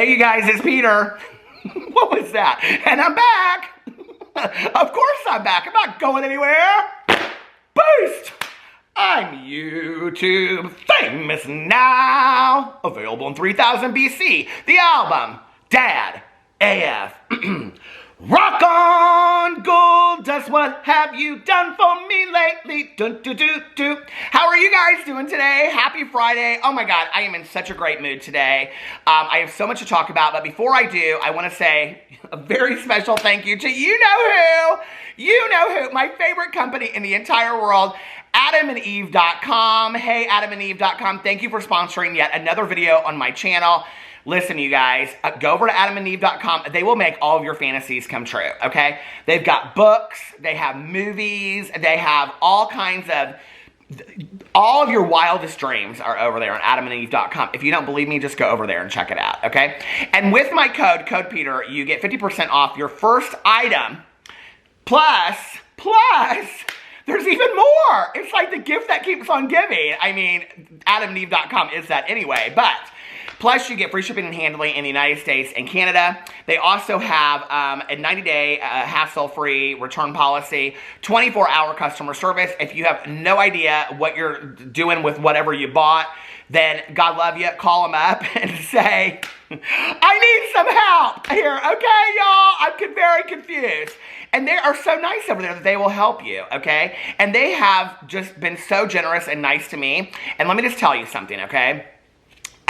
Hey you guys, it's Peter. What was that? And I'm back. Of course I'm back. I'm not going anywhere. Boost! I'm YouTube famous now. Available in 3000 BC. The album, Dad AF. Rock on, gold dust, what have you done for me lately? Dun, dun, dun, dun. How are you guys doing today? Happy Friday. Oh my God, I am in such a great mood today. I have so much to talk about, but before I do, I want to say a very special thank you to you know who, my favorite company in the entire world, AdamandEve.com. Hey, AdamandEve.com, thank you for sponsoring yet another video on my channel. Listen, you guys, go over to AdamandEve.com. They will make all of your fantasies come true, okay? They've got books, they have movies, they have all kinds of, all of your wildest dreams are over there on AdamandEve.com. If you don't believe me, just go over there and check it out, okay? And with my code Peter, you get 50% off your first item, plus, there's even more. It's like the gift that keeps on giving. I mean, AdamandEve.com is that anyway, but plus, you get free shipping and handling in the United States and Canada. They also have a 90-day hassle-free return policy, 24-hour customer service. If you have no idea what you're doing with whatever you bought, then God love you, call them up and say, I need some help here, okay, y'all? I'm very confused. And they are so nice over there that they will help you, okay? And they have just been so generous and nice to me. And let me just tell you something, okay?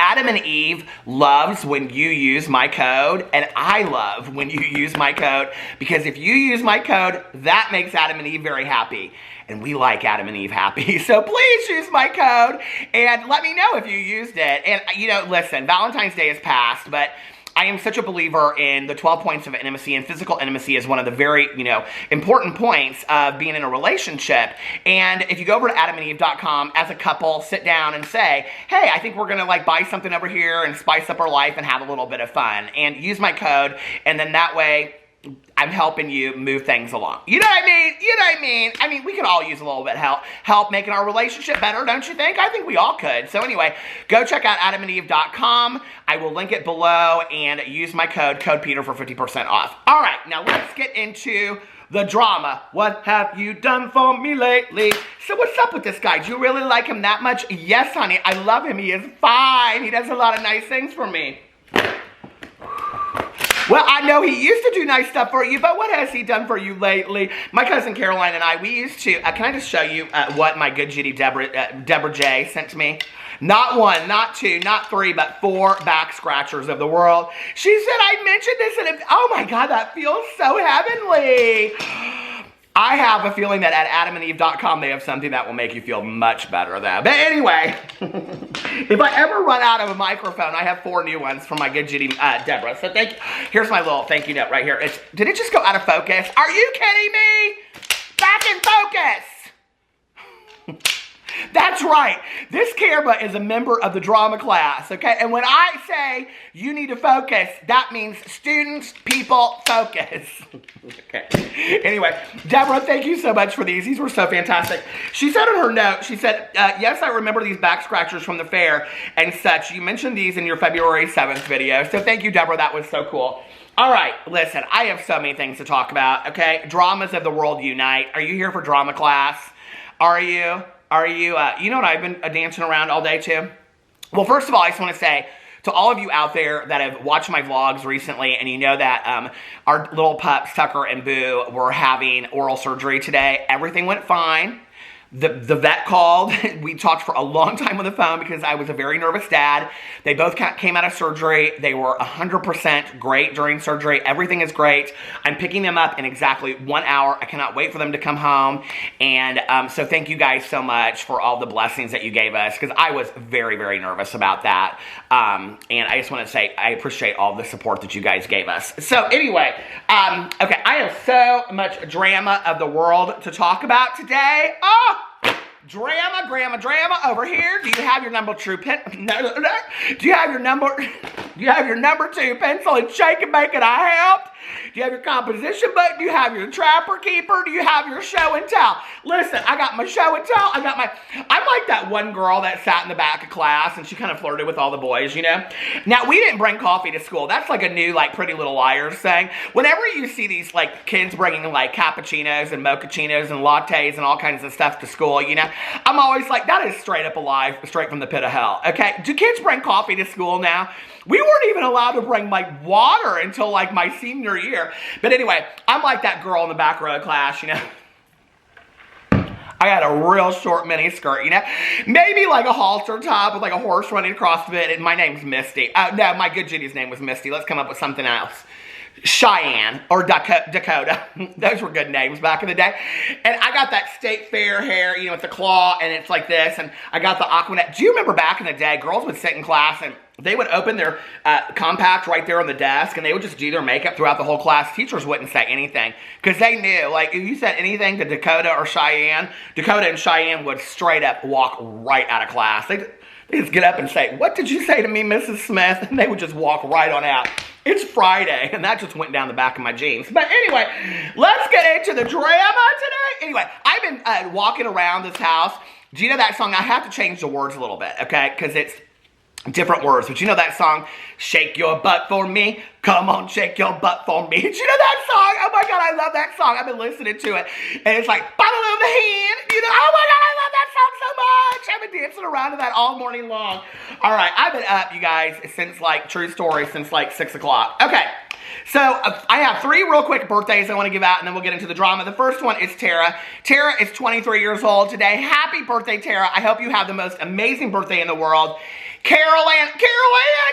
Adam and Eve loves when you use my code, and I love when you use my code, because if you use my code, that makes Adam and Eve very happy, and we like Adam and Eve happy. So please use my code, and let me know if you used it. And, you know, listen, Valentine's Day has passed, but I am such a believer in the 12 points of intimacy, and physical intimacy is one of the very, important points of being in a relationship. And if you go over to AdamandEve.com as a couple, sit down and say, hey, I think we're going to buy something over here and spice up our life and have a little bit of fun. And use my code, and then that way I'm helping you move things along. You know what I mean? You know what I mean? I mean, we could all use a little bit of help making our relationship better, don't you think? I think we all could. So anyway, go check out AdamandEve.com. I will link it below, and use my code Peter for 50% off. All right, now let's get into the drama. What have you done for me lately? So what's up with this guy? Do you really like him that much? Yes, honey, I love him. He is fine. He does a lot of nice things for me. Well, I know he used to do nice stuff for you, but what has he done for you lately? My cousin Caroline and I, we used to, can I just show you what my good Judy Deborah J sent to me? Not one, not two, not three, but 4 back scratchers of the world. She said I mentioned this, and oh my God, that feels so heavenly. I have a feeling that at AdamandEve.com they have something that will make you feel much better though. But anyway, if I ever run out of a microphone, I have 4 new ones from my good Judy Deborah. So here's my little thank you note right here. Did it just go out of focus? Are you kidding me? Back in focus. That's right. This camera is a member of the drama class, okay? And when I say you need to focus, that means students, people, focus. Okay. Anyway, Deborah, thank you so much for these. These were so fantastic. She said on her note, she said, yes, I remember these back scratchers from the fair and such. You mentioned these in your February 7th video. So thank you, Deborah. That was so cool. All right, listen, I have so many things to talk about, okay? Dramas of the world unite. Are you here for drama class? Are you? You know what I've been dancing around all day too? Well, first of all, I just want to say to all of you out there that have watched my vlogs recently, and you know that our little pups, Tucker and Boo, were having oral surgery today. Everything went fine. The vet called. We talked for a long time on the phone because I was a very nervous dad. They both came out of surgery. They were 100% great during surgery. Everything is great. I'm picking them up in exactly 1 hour. I cannot wait for them to come home. And so thank you guys so much for all the blessings that you gave us, because I was very, very nervous about that. And I just want to say I appreciate all the support that you guys gave us. So anyway, okay, I have so much drama of the world to talk about today. Oh! Drama over here. Do you have your number 2 pen? No. Do you have your number 2 pencil and shake and bake it? I helped. Do you have your composition book? Do you have your trapper keeper? Do you have your show and tell? Listen, I got my show and tell. I'm like that one girl that sat in the back of class and she kind of flirted with all the boys, you know? Now, we didn't bring coffee to school. That's like a new, like, Pretty Little Liars thing. Whenever you see these, like, kids bringing, like, cappuccinos and mochachinos and lattes and all kinds of stuff to school, you know, I'm always like, that is straight up alive, straight from the pit of hell, okay? Do kids bring coffee to school now? We weren't even allowed to bring, like, water until, like, my senior year. But anyway, I'm like that girl in the back row of class, you know? I had a real short mini skirt, you know? Maybe like a halter top with like a horse running across of it, and my name's Misty. No, my good Judy's name was Misty. Let's come up with something else. Cheyenne or Dakota. Those were good names back in the day. And I got that state fair hair, you know, with the claw, and it's like this, and I got the Aquanet. Do you remember back in the day, girls would sit in class and they would open their compact right there on the desk, and they would just do their makeup throughout the whole class. Teachers wouldn't say anything because they knew, like, if you said anything to Dakota or Cheyenne, Dakota and Cheyenne would straight up walk right out of class. They just get up and say, "What did you say to me, Mrs. Smith?" And they would just walk right on out. It's Friday, and that just went down the back of my jeans. But anyway, let's get into the drama today. Anyway, I've been walking around this house. Do you know that song? I have to change the words a little bit, okay? Because it's different words. But you know that song, "Shake Your Butt For Me"? Come on, shake your butt for me. Did you know that song? Oh my God, I love that song. I've been listening to it. And it's like, bottle of the hand. You know, oh my God, I love that song so much. I've been dancing around to that all morning long. All right, I've been up, you guys, since like, true story, since like 6 o'clock. Okay. So, I have 3 real quick birthdays I want to give out, and then we'll get into the drama. The first one is Tara. Tara is 23 years old today. Happy birthday, Tara. I hope you have the most amazing birthday in the world. Carol Ann, come to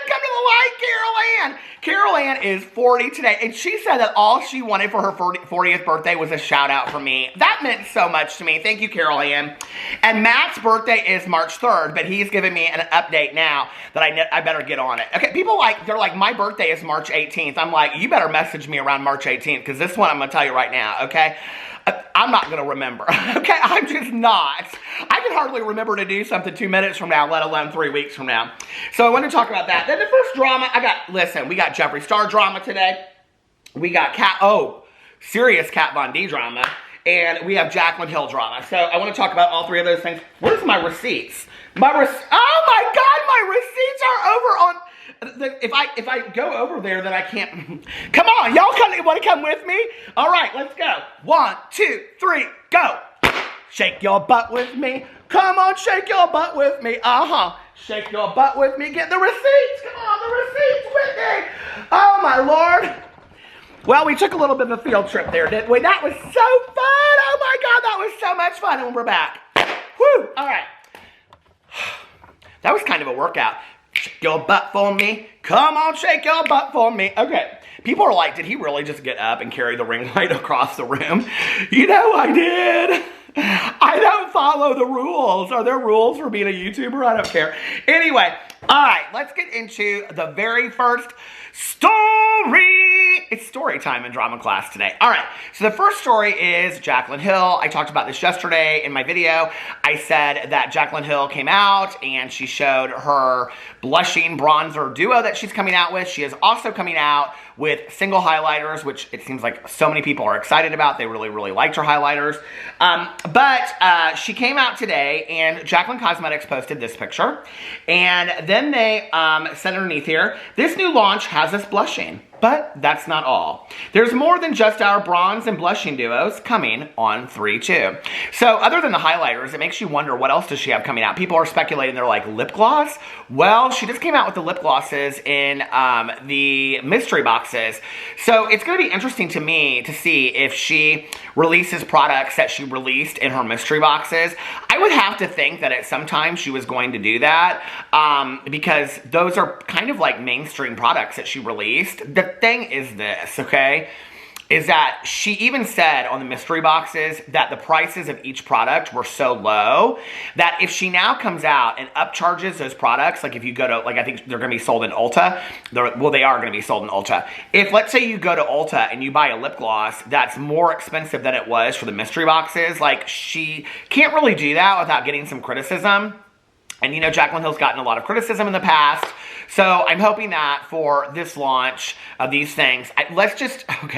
the light, Carol Ann. Carol Ann is 40 today, and she said that all she wanted for her 40th birthday was a shout out from me. That meant so much to me. Thank you, Carol Ann. And Matt's birthday is March 3rd, but he's giving me an update now that I better get on it. Okay, people they're like, my birthday is March 18th. I'm like, you better message me around March 18th, because this one I'm going to tell you right now, okay? I'm not going to remember, okay? I'm just not. I can hardly remember to do something 2 minutes from now, let alone 3 weeks from now. So I want to talk about that. Then the first drama, we got Jeffree Star drama today. We got serious Kat Von D drama. And we have Jaclyn Hill drama. So I want to talk about all 3 of those things. Where's my receipts? Oh my God, my receipts are over on... If I go over there, then I can't. Come on, y'all want to come with me? All right, let's go. 1, 2, 3, go. Shake your butt with me. Come on, shake your butt with me. Shake your butt with me. Get the receipts. Come on, the receipts with me. Oh, my Lord. Well, we took a little bit of a field trip there, didn't we? That was so fun. Oh, my God, that was so much fun. And we're back. Woo. All right. That was kind of a workout. Shake your butt for me. Come on, shake your butt for me. Okay. People are like, did he really just get up and carry the ring light across the room? You know I did. I don't follow the rules. Are there rules for being a YouTuber? I don't care. Anyway, all right, let's get into the very first story. It's story time in drama class today. All right, so the first story is Jaclyn Hill. I talked about this yesterday in my video. I said that Jaclyn Hill came out and she showed her blushing bronzer duo that she's coming out with. She is also coming out with single highlighters, which it seems like so many people are excited about. They really, really liked her highlighters. But she came out today, and Jaclyn Cosmetics posted this picture. And then they said underneath here, this new launch has us blushing. But that's not all. There's more than just our bronze and blushing duos coming on 3/2. So other than the highlighters, it makes you wonder what else does she have coming out. People are speculating they're like lip gloss. Well, she just came out with the lip glosses in the mystery boxes. So it's going to be interesting to me to see if she releases products that she released in her mystery boxes. I would have to think that at some time she was going to do that because those are kind of like mainstream products that she released. The thing is this, okay, is that she even said on the mystery boxes that the prices of each product were so low that if she now comes out and upcharges those products, like if you go to, like I think they're going to be sold in Ulta. They are going to be sold in Ulta. If, let's say you go to Ulta and you buy a lip gloss that's more expensive than it was for the mystery boxes, like she can't really do that without getting some criticism. And you know, Jaclyn Hill's gotten a lot of criticism in the past So I'm hoping that for this launch of these things, let's just hope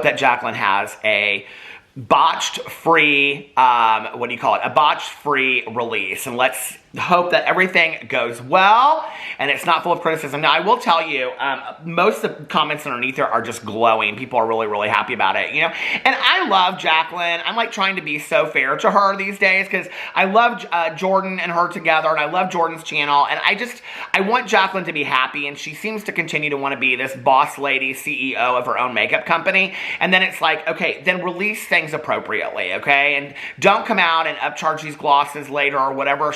that Jaclyn has a botched-free, a botched-free release. And let's hope that everything goes well and it's not full of criticism. Now, I will tell you, most of the comments underneath there are just glowing. People are really, really happy about it, you know? And I love Jaclyn. I'm like trying to be so fair to her these days because I love Jordan and her together, and I love Jordan's channel, and I want Jaclyn to be happy, and she seems to continue to want to be this boss lady CEO of her own makeup company. And then it's like, okay, then release things appropriately, okay? And don't come out and upcharge these glosses later or whatever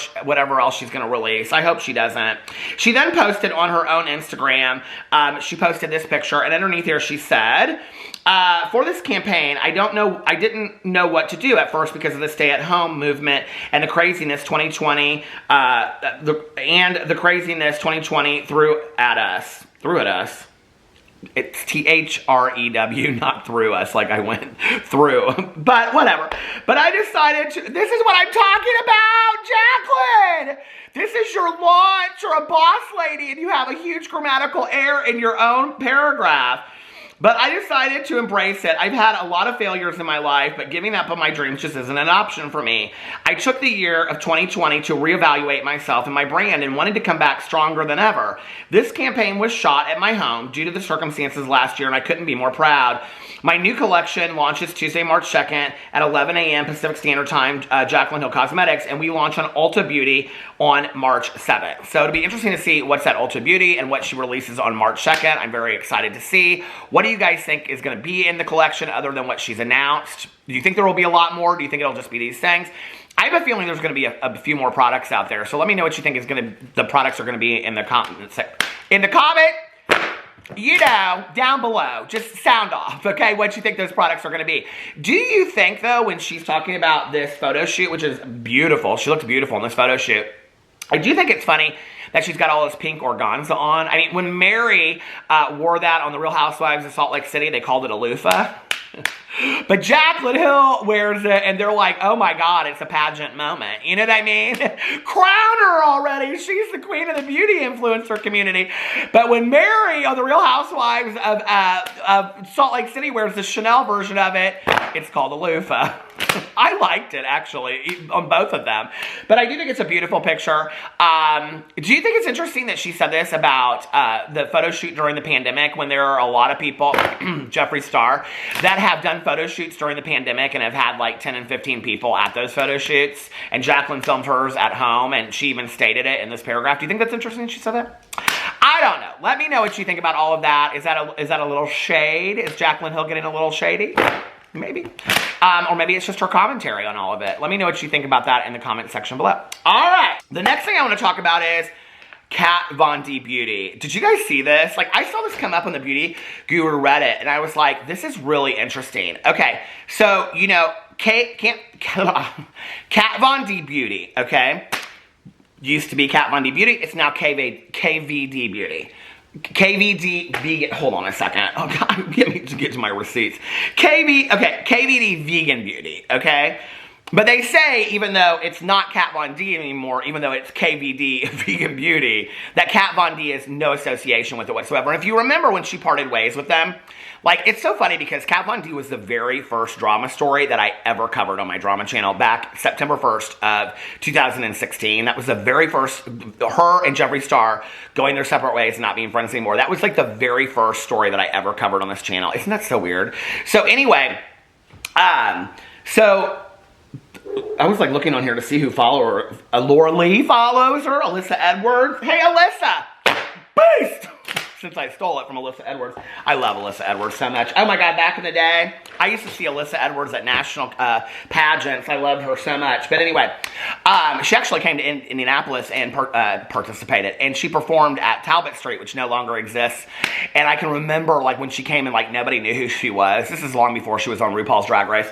else she's going to release. I hope she doesn't. She then posted on her own Instagram, she posted this picture, and underneath here she said, for this campaign, I didn't know what to do at first because of the stay-at-home movement and the craziness 2020, the craziness 2020 threw at us. It's T-H-R-E-W, not through us, like I went through. But whatever. But I decided to, this is what I'm talking about, Jaclyn! This is your launch. You're a boss lady and you have a huge grammatical error in your own paragraph. But I decided to embrace it. I've had a lot of failures in my life, but giving up on my dreams just isn't an option for me. I took the year of 2020 to reevaluate myself and my brand and wanted to come back stronger than ever. This campaign was shot at my home due to the circumstances last year, and I couldn't be more proud. My new collection launches Tuesday, March 2nd at 11 a.m. Pacific Standard Time, Jaclyn Hill Cosmetics, and we launch on Ulta Beauty on March 7th. So it'll be interesting to see what's at Ulta Beauty and what she releases on March 2nd. I'm very excited to see. What do you guys think is going to be in the collection other than what she's announced? Do you think there will be a lot more? Do you think it'll just be these things? I have a feeling there's going to be a few more products out there. So let me know what you think the products are going to be in the comment section. In the comment, you know, down below, just sound off, okay, what you think those products are going to be. Do you think, though, when she's talking about this photo shoot, which is beautiful, she looked beautiful in this photo shoot, I do think it's funny that she's got all this pink organza on. I mean, when Mary wore that on The Real Housewives of Salt Lake City, they called it a loofah. But Jaclyn Hill wears it, and they're like, oh my God, it's a pageant moment. You know what I mean? Crown her already. She's the queen of the beauty influencer community. But when Mary on The Real Housewives of Salt Lake City wears the Chanel version of it, it's called a loofah. I liked it, actually, on both of them. But I do think it's a beautiful picture. Do you think it's interesting that she said this about the photo shoot during the pandemic when there are a lot of people, Jeffree Star, that have done photo shoots during the pandemic and have had like 10 and 15 people at those photo shoots, and Jaclyn filmed hers at home, and she even stated it in this paragraph. Do you think that's interesting that she said that? I don't know. Let me know what you think about all of that. Is that a little shade? Is Jaclyn Hill getting a little shady? Maybe. Or maybe it's just her commentary on all of it. Let me know what you think about that in the comment section below. All right. The next thing I want to talk about is Kat Von D Beauty. Did you guys see this? Like, I saw this come up on the Beauty Guru Reddit, and I was like, this is really interesting. Okay, so, you know, Kat Von D Beauty, okay? Used to be Kat Von D Beauty. It's now KVD Beauty. KVD vegan, hold on a second. Oh God, get to my receipts. KVD Vegan Beauty, okay? But they say, even though it's not Kat Von D anymore, even though it's KVD Vegan Beauty, that Kat Von D has no association with it whatsoever. And if you remember when she parted ways with them, like, it's so funny because Kat Von D was the very first drama story that I ever covered on my drama channel back September 1st of 2016. That was the very first, her and Jeffree Star going their separate ways and not being friends anymore. That was like the very first story that I ever covered on this channel. Isn't that so weird? So anyway, so I was like looking on here to see who follows her. Laura Lee follows her. Alyssa Edwards. Hey, Alyssa! Beast! Since I stole it from Alyssa Edwards. I love Alyssa Edwards so much. Oh my God, back in the day, I used to see Alyssa Edwards at national pageants. I loved her so much. But anyway, she actually came to Indianapolis and participated. And she performed at Talbot Street, which no longer exists. And I can remember, like, when she came and, like, nobody knew who she was. This is long before she was on RuPaul's Drag Race.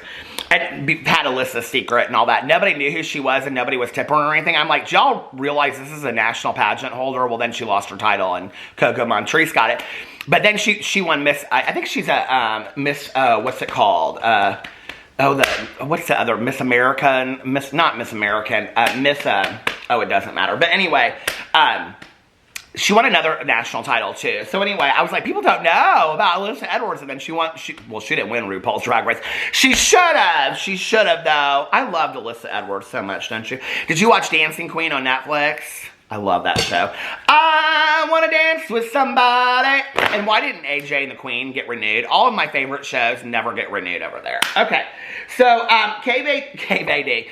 I had Alyssa's secret and all that. Nobody knew who she was and nobody was tipping her or anything. I'm like, do y'all realize this is a national pageant holder? Well, then she lost her title and Coco Montrese got it. But then she won Miss, I think she's a Miss, what's it called? What's the other, Miss American, Miss Oh, it doesn't matter. But anyway, she won another national title too. So anyway, I was like, people don't know about Alyssa Edwards. And then she didn't win RuPaul's Drag Race. She should have. She should have, though. I loved Alyssa Edwards so much, don't you? Did you watch Dancing Queen on Netflix? I love that show. I want to dance with somebody. And why didn't AJ and the Queen get renewed? All of my favorite shows never get renewed over there. Okay. So, KVD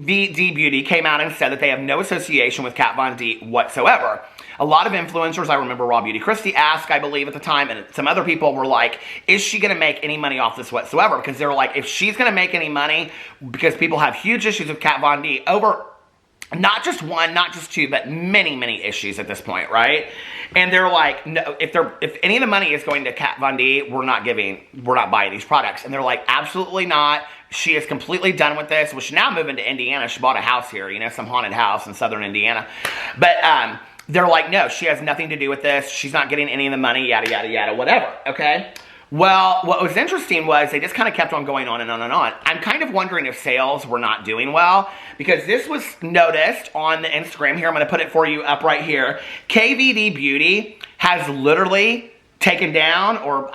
Beauty came out and said that they have no association with Kat Von D whatsoever. A lot of influencers, I remember Raw Beauty Christie asked, I believe at the time, and some other people were like, is she going to make any money off this whatsoever? Because they're like, if she's going to make any money, because people have huge issues with Kat Von D over not just one, not just two, but many, many issues at this point, right? And they're like, no, if any of the money is going to Kat Von D, we're not buying these products. And they're like, absolutely not. She is completely done with this. Well, she's now moving to Indiana. She bought a house here, you know, some haunted house in southern Indiana. But they're like, no, she has nothing to do with this. She's not getting any of the money, yada, yada, yada, whatever, okay? Well, what was interesting was they just kind of kept on going on and on and on. I'm kind of wondering if sales were not doing well, because this was noticed on the Instagram. Here, I'm going to put it for you up right here. KVD Beauty has literally taken down, or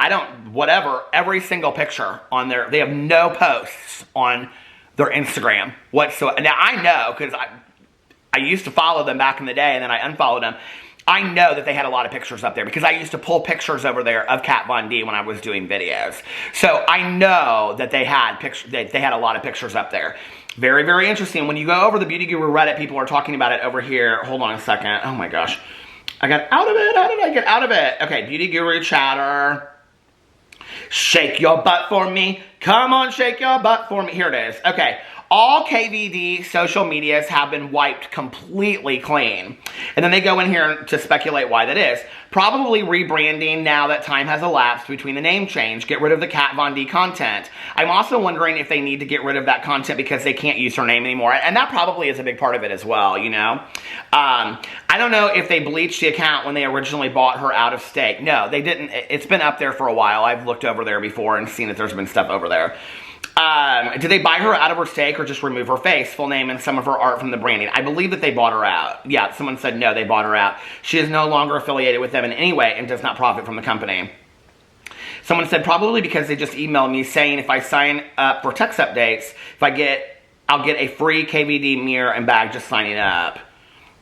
every single picture on their, they have no posts on their Instagram whatsoever. Now, I know, because I used to follow them back in the day, and then I unfollowed them. I know that they had a lot of pictures up there, because I used to pull pictures over there of Kat Von D when I was doing videos. So I know that they had a lot of pictures up there. Very, very interesting. When you go over the Beauty Guru Reddit, people are talking about it over here. Hold on a second. Oh my gosh. I got out of it. How did I get out of it? Okay, Beauty Guru chatter. Shake your butt for me. Come on, shake your butt for me. Here it is. Okay. All KVD social medias have been wiped completely clean. And then they go in here to speculate why that is. Probably rebranding now that time has elapsed between the name change. Get rid of the Kat Von D content. I'm also wondering if they need to get rid of that content because they can't use her name anymore. And that probably is a big part of it as well, you know. I don't know if they bleached the account when they originally bought her out of state. No, they didn't. It's been up there for a while. I've looked over there before and seen that there's been stuff over there. Did they buy her out of her stake or just remove her face, full name, and some of her art from the branding? I believe that they bought her out. Yeah, someone said no, they bought her out. She is no longer affiliated with them in any way and does not profit from the company. Someone said probably because they just emailed me saying if I sign up for text updates, I'll get a free KVD mirror and bag just signing up.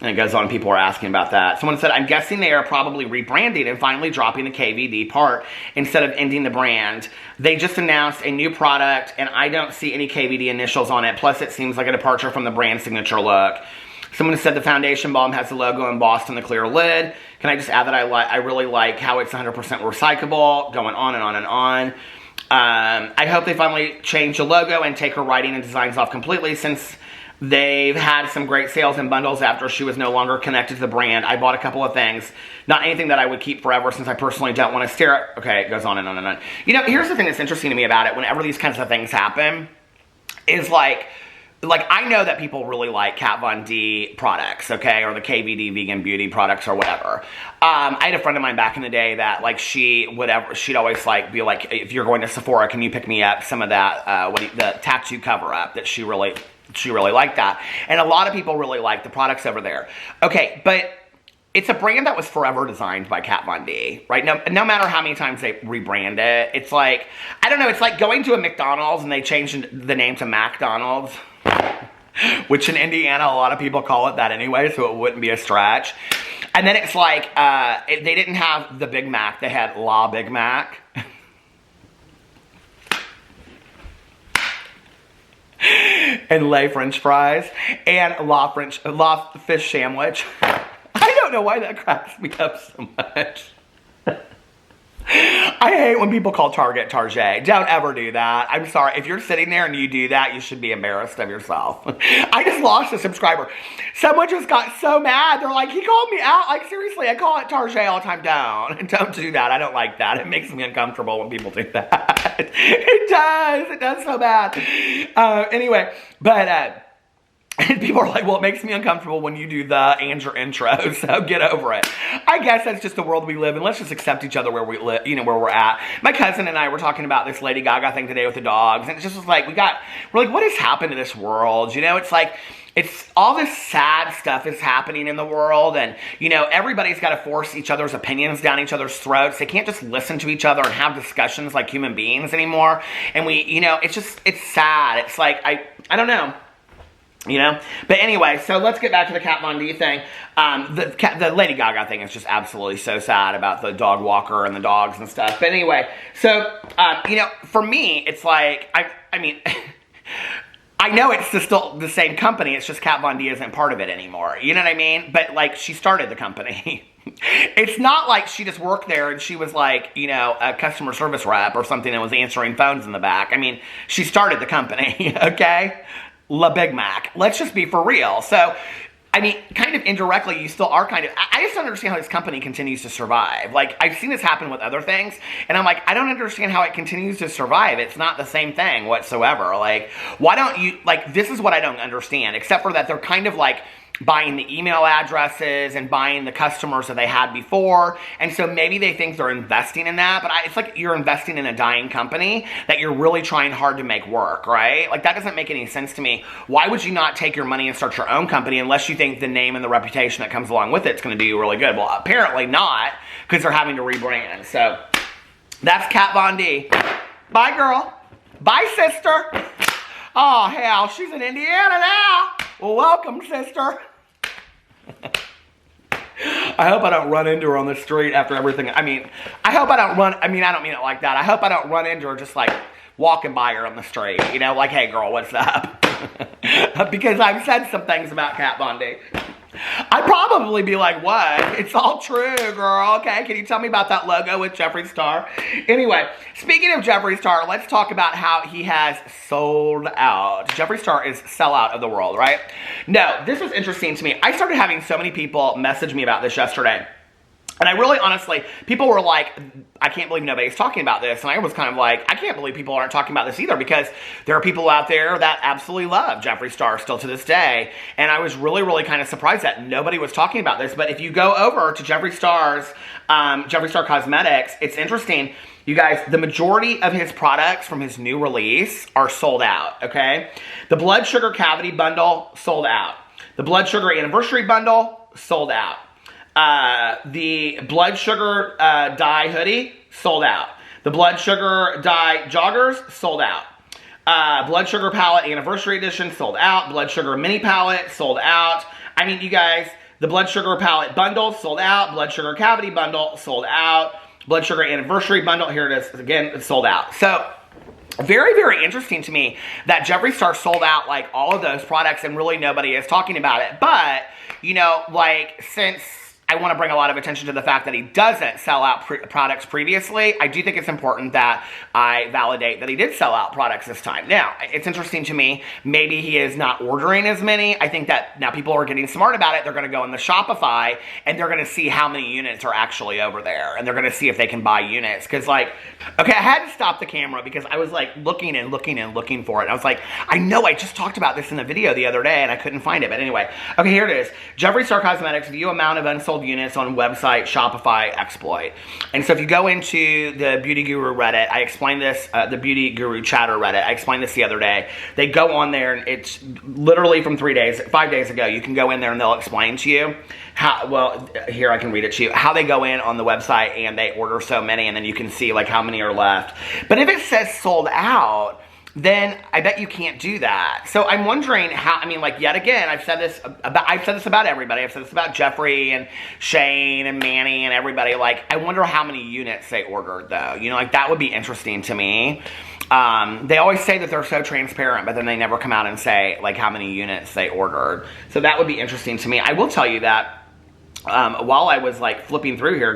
And it goes on, people are asking about that. Someone said, I'm guessing they are probably rebranding and finally dropping the KVD part instead of ending the brand. They just announced a new product, and I don't see any KVD initials on it. Plus, it seems like a departure from the brand signature look. Someone said the foundation balm has the logo embossed on the clear lid. Can I just add that I really like how it's 100% recyclable, going on and on and on. I hope they finally change the logo and take her writing and designs off completely, since they've had some great sales and bundles after she was no longer connected to the brand. I bought a couple of things. Not anything that I would keep forever, since I personally don't want to stare at... Okay, it goes on and on and on. You know, here's the thing that's interesting to me about it. Whenever these kinds of things happen, is like I know that people really like Kat Von D products, okay? Or the KVD vegan beauty products or whatever. I had a friend of mine back in the day that, like, she'd always, like, be like, if you're going to Sephora, can you pick me up some of that, the tattoo cover-up that she really liked that. And a lot of people really like the products over there. Okay, but it's a brand that was forever designed by Kat Von D, right? No matter how many times they rebrand it, it's like, I don't know, it's like going to a McDonald's and they changed the name to McDonald's, which in Indiana, a lot of people call it that anyway, so it wouldn't be a stretch. And then it's like, they didn't have the Big Mac, they had La Big Mac. And lay French fries and La fish sandwich. I don't know why that cracks me up so much. I hate when people call Target Target. Don't ever do that. I'm sorry. If you're sitting there and you do that, you should be embarrassed of yourself. I just lost a subscriber. Someone just got so mad. They're like, he called me out. Like, seriously, I call it Target all the time. Don't do that. I don't like that. It makes me uncomfortable when people do that. It does. It does so bad. Anyway, but... And people are like, well, it makes me uncomfortable when you do the and your intro, so get over it. I guess that's just the world we live in. Let's just accept each other where we live, you know, where we're at. My cousin and I were talking about this Lady Gaga thing today with the dogs, and it just was like, we're like, what has happened to this world? You know, it's like, it's all this sad stuff is happening in the world, and, you know, everybody's got to force each other's opinions down each other's throats. They can't just listen to each other and have discussions like human beings anymore. And we, you know, it's sad. It's like, I don't know. You know? But anyway, so let's get back to the Kat Von D thing. The Lady Gaga thing is just absolutely so sad about the dog walker and the dogs and stuff. But anyway, so, you know, for me, it's like, I mean, I know it's still the same company. It's just Kat Von D isn't part of it anymore. You know what I mean? But, like, she started the company. It's not like she just worked there and she was like, you know, a customer service rep or something and was answering phones in the back. I mean, she started the company, okay? La Big Mac. Let's just be for real. So, I mean, kind of indirectly, you still are kind of... I just don't understand how this company continues to survive. Like, I've seen this happen with other things, and I'm like, I don't understand how it continues to survive. It's not the same thing whatsoever. Like, why don't you... Like, this is what I don't understand, except for that they're kind of like buying the email addresses and buying the customers that they had before. And so maybe they think they're investing in that, but it's like you're investing in a dying company that you're really trying hard to make work, right? Like, that doesn't make any sense to me. Why would you not take your money and start your own company unless you think the name and the reputation that comes along with it is going to do you really good? Well, apparently not, because they're having to rebrand. So that's Kat Von D. Bye, girl. Bye, sister. Oh, hell, she's in Indiana now. Well, welcome, sister. I hope I don't run into her on the street after everything. I mean, I hope I don't run. I mean, I don't mean it like that. I hope I don't run into her just like walking by her on the street. You know, like, hey, girl, what's up? Because I've said some things about Kat Von D. I'd probably be like, what? It's all true, girl. Okay, can you tell me about that logo with Jeffree Star? Anyway, speaking of Jeffree Star, let's talk about how he has sold out. Jeffree Star is sellout of the world, right? No, this was interesting to me. I started having so many people message me about this yesterday. And I really, honestly, people were like, I can't believe nobody's talking about this. And I was kind of like, I can't believe people aren't talking about this either, because there are people out there that absolutely love Jeffree Star still to this day. And I was really, really kind of surprised that nobody was talking about this. But if you go over to Jeffree Star's, Jeffree Star Cosmetics, it's interesting. You guys, the majority of his products from his new release are sold out, okay? The Blood Sugar Cavity Bundle, sold out. The Blood Sugar Anniversary Bundle, sold out. The Blood Sugar Dye Hoodie, sold out. The Blood Sugar Dye Joggers, sold out. Blood Sugar Palette Anniversary Edition, sold out. Blood Sugar Mini Palette, sold out. I mean, you guys, the Blood Sugar Palette Bundle, sold out. Blood Sugar Cavity Bundle, sold out. Blood Sugar Anniversary Bundle, here it is, again, it's sold out. So, very, very interesting to me that Jeffree Star sold out, like, all of those products and really nobody is talking about it. But, you know, like, since I want to bring a lot of attention to the fact that he doesn't sell out products previously, I do think it's important that I validate that he did sell out products this time. Now, it's interesting to me, maybe he is not ordering as many. I think that now people are getting smart about it. They're going to go in the Shopify and they're going to see how many units are actually over there. And they're going to see if they can buy units. Because, like, okay, I had to stop the camera because I was, like, looking and looking and looking for it. I was like, I know I just talked about this in the video the other day and I couldn't find it. But anyway, okay, here it is. Jeffree Star Cosmetics, view amount of unsold units on website Shopify exploit. And so if you go into the Beauty Guru Reddit, I explained this, the Beauty Guru Chatter Reddit, I explained this the other day. They go on there and it's literally from 5 days ago, you can go in there and they'll explain to you how, well, here I can read it to you, how they go in on the website and they order so many and then you can see like how many are left. But if it says sold out, then I bet you can't do that. So I'm wondering how, I mean, like, yet again, I've said this about everybody. I've said this about Jeffree and Shane and Manny and everybody. Like, I wonder how many units they ordered, though. You know, like, that would be interesting to me. They always say that they're so transparent, but then they never come out and say, like, how many units they ordered. So that would be interesting to me. I will tell you that while I was, like, flipping through here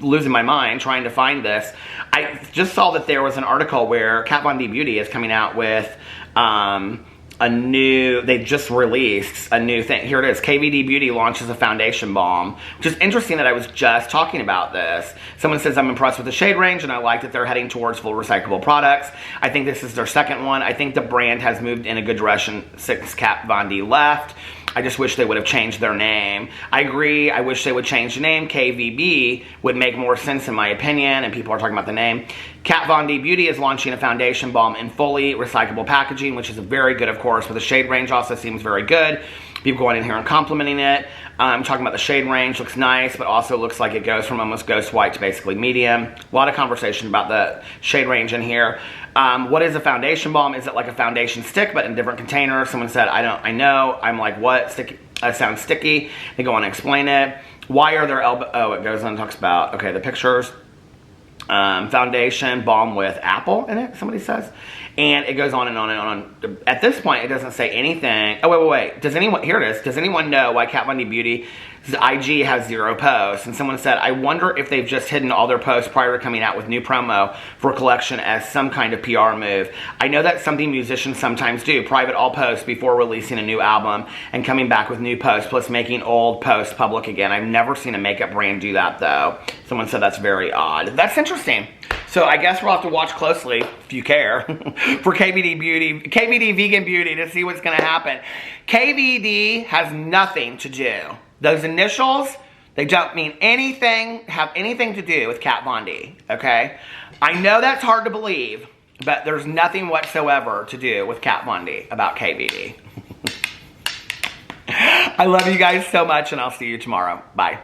losing my mind trying to find this, I just saw that there was an article where Kat Von D Beauty is coming out with they just released a new thing. Here it is. KVD Beauty launches a foundation balm, which is interesting that I was just talking about this. Someone says, I'm impressed with the shade range and I like that they're heading towards full recyclable products. I think this is their second one. I think the brand has moved in a good direction since Kat Von D left. I just wish they would have changed their name. I agree. I wish they would change the name. KVB would make more sense in my opinion, and people are talking about the name. Kat Von D Beauty is launching a foundation balm in fully recyclable packaging, which is very good, of course, but the shade range also seems very good. People going in here and complimenting it. Talking about the shade range, looks nice, but also looks like it goes from almost ghost white to basically medium. A lot of conversation about the shade range in here. What is a foundation balm? Is it like a foundation stick, but in different containers? Someone said, I know. I'm like, what? Sticky? Sounds sticky. They go on and explain it. Why are there oh, it goes on and talks about, okay, the pictures. Foundation balm with apple in it, somebody says. And it goes on and on and on. At this point, it doesn't say anything. Oh, wait. Does anyone, here it is. Does anyone know why Kat Von D Beauty's IG has 0 posts? And someone said, I wonder if they've just hidden all their posts prior to coming out with new promo for a collection as some kind of PR move. I know that's something musicians sometimes do, private all posts before releasing a new album and coming back with new posts, plus making old posts public again. I've never seen a makeup brand do that, though. Someone said that's very odd. That's interesting. So I guess we'll have to watch closely, if you care, for KVD Beauty, KVD Vegan Beauty to see what's going to happen. KVD has nothing to do. Those initials, they don't mean anything, have anything to do with Kat Von D, okay? I know that's hard to believe, but there's nothing whatsoever to do with Kat Von D about KVD. I love you guys so much, and I'll see you tomorrow. Bye.